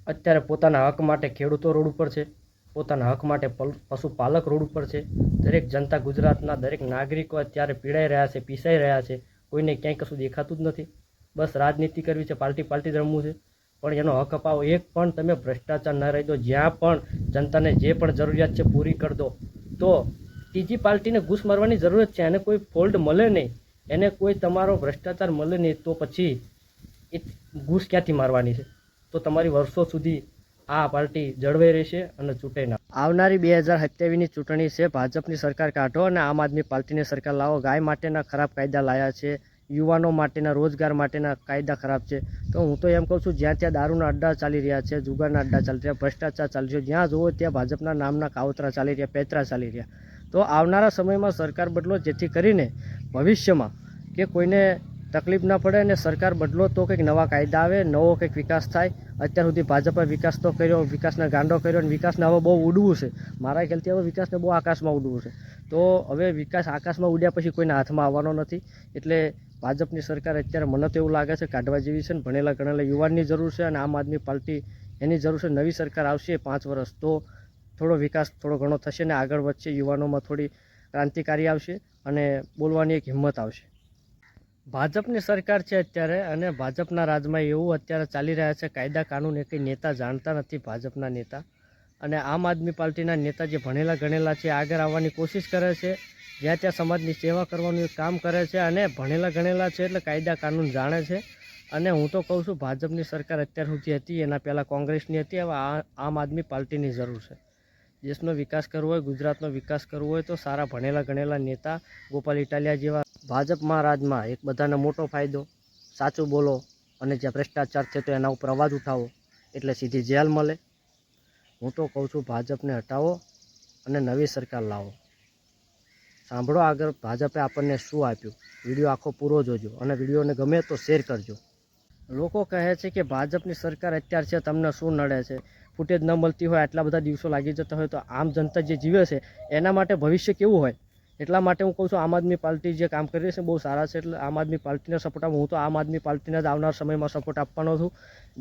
અત્યારે પોતાના હક માટે ખેડૂતો રોડ ઉપર છે, પોતાના હક માટે પશુપાલક રોડ ઉપર છે. દરેક જનતા ગુજરાતના દરેક નાગરિકો અત્યારે પીડાઈ રહ્યા છે, પીસાઈ રહ્યા છે. કોઈને ક્યાંય કશું દેખાતું જ નથી. બસ રાજનીતિ કરવી છે, પાર્ટી રમવું છે, પણ એનો હક અપાવો. એક પણ તમે ભ્રષ્ટાચાર ન રહી દો. જ્યાં પણ જનતાને જે પણ જરૂરિયાત છે પૂરી કરી દો. તો ત્રીજી પાર્ટીને ઘૂસ મારવાની જરૂરત છે. એને કોઈ ફોલ્ટ મળે નહીં, એને કોઈ તમારો ભ્રષ્ટાચાર મળે નહીં, તો પછી એ ઘૂસ ક્યાંથી મારવાની છે? તો તમારી વર્ષો સુધી આ પાર્ટી જળવાઈ રહેશે અને ચૂંટાઈ ના. આવનારી 2027ની ચૂંટણી છે. ભાજપની સરકાર કાઢો અને આમ આદમી પાર્ટીની સરકાર લાવો. ગાય માટેના ખરાબ કાયદા લાયા છે, યુવાનો માટેના રોજગાર માટેના કાયદા ખરાબ છે. તો હું તો એમ કહું છું, જ્યાં ત્યાં દારૂના અડ્ડા ચાલી રહ્યા છે, જુગારના અડ્ડા ચાલી રહ્યા, ભ્રષ્ટાચાર ચાલી રહ્યો, જ્યાં જુઓ ત્યાં ભાજપના નામના કાવતરા ચાલી રહ્યા, પેતરા ચાલી રહ્યા. તો આવનારા સમયમાં સરકાર બદલો, જેથી કરીને ભવિષ્યમાં કે કોઈને તકલીફ ના પડે અને સરકાર બદલો તો કંઈક નવા કાયદા આવે, નવો કંઈક વિકાસ થાય. અત્યાર સુધી ભાજપે વિકાસ તો કર્યો, વિકાસના ગાંડો કર્યો, અને વિકાસને હવે બહુ ઉડવું છે. મારા ખ્યાલથી હવે વિકાસને બહુ આકાશમાં ઉડવું છે. તો હવે વિકાસ આકાશમાં ઉડ્યા પછી કોઈના હાથમાં આવવાનો નથી. એટલે ભાજપની સરકાર અત્યારે મને તો એવું લાગે છે કાઢવા જેવી છે. ને ભણેલા ગણેલા યુવાનની જરૂર છે, અને આમ આદમી પાર્ટી એની જરૂર છે. નવી સરકાર આવશે 5 વર્ષ, તો થોડો વિકાસ થોડો ઘણો થશે ને આગળ વધશે. યુવાનોમાં થોડી ક્રાંતિકારી આવશે અને બોલવાની એક હિંમત આવશે. ભાજપની સરકાર છે અત્યારે, અને ભાજપના રાજમાં એવું અત્યારે ચાલી રહ્યા છે, કાયદા કાનૂન એ કંઈ નેતા જાણતા નથી. ભાજપના નેતા અને આમ આદમી પાર્ટીના નેતા જે ભણેલા ગણેલા છે, આગળ આવવાની કોશિશ કરે છે, જ્યાં ત્યાં સમાજની સેવા કરવાનું કામ કરે છે, અને ભણેલા ગણેલા છે એટલે કાયદા કાનૂન જાણે છે. અને હું તો કહું છું, ભાજપની સરકાર અત્યાર સુધી હતી, એના પહેલાં કોંગ્રેસની હતી, હવે આમ આદમી પાર્ટીની જરૂર છે. દેશનો વિકાસ કરવો હોય, ગુજરાતનો વિકાસ કરવો હોય, તો સારા ભણેલા ગણેલા નેતા ગોપાલ ઇટાલિયા જેવા. ભાજપમાં રાજમાં એક બધાને મોટો ફાયદો, સાચું બોલો, અને જ્યાં ભ્રષ્ટાચાર છે તો એના ઉપર અવાજ ઉઠાવો એટલે સીધી જેલ મળે. હું તો કહું છું, ભાજપને હટાવો અને નવી સરકાર લાવો. સાંભળો આગળ ભાજપે આપણને શું આપ્યું. વિડીયો આખો પૂરો જોજો, અને વિડીયોને ગમે તો શેર કરજો. લોકો કહે છે કે ભાજપની સરકાર અત્યારે છે, તમને શું નડે છે? ફૂટેજ ન મળતી હોય, આટલા બધા દિવસો લાગી જતા હોય, તો આમ જનતા જે જીવે છે એના માટે ભવિષ્ય કેવું હોય? એટલા માટે હું કહું છું, આમ આદમી પાર્ટી જે કામ કરી રહી છે બહુ સારા છે. એટલે આમ આદમી પાર્ટીને સપોર્ટ આપું. હું તો આમ આદમી પાર્ટીને જ આવનાર સમયમાં સપોર્ટ આપવાનો છું,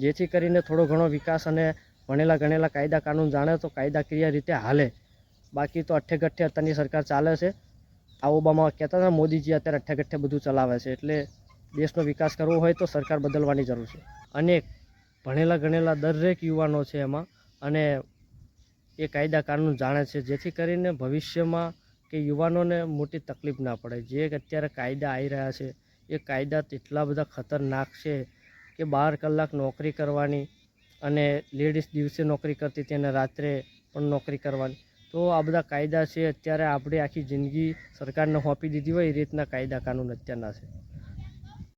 જેથી કરીને થોડો ઘણો વિકાસ અને ભણેલા ગણેલા કાયદા કાનૂન જાણે તો કાયદાકીય રીતે હાલે. બાકી તો અઠ્ઠે ગઠ્ઠે અત્યારની સરકાર ચાલે છે. આ ઓબામા કહેતા હતા, મોદીજી અત્યારે અઠ્ઠે ગઠ્ઠે બધું ચલાવે છે. એટલે દેશનો વિકાસ કરવો હોય તો સરકાર બદલવાની જરૂર છે. અનેક ભણેલા ગણેલા દરેક યુવાનો છે એમાં, અને એ કાયદા કાનૂન જાણે છે, જેથી કરીને ભવિષ્યમાં કે યુવાનોને મોટી તકલીફ ના પડે. જે અત્યારે કાયદા આવી રહ્યા છે, એ કાયદા એટલા બધા ખતરનાક છે કે 12 કલાક નોકરી કરવાની, અને લેડીઝ દિવસે નોકરી કરતી હતી અને રાત્રે પણ નોકરી કરવાની. તો આ બધા કાયદા છે અત્યારે આપણે આખી જિંદગી સરકારને સોંપી દીધી હોય એ રીતના કાયદા કાનૂન અત્યારના છે.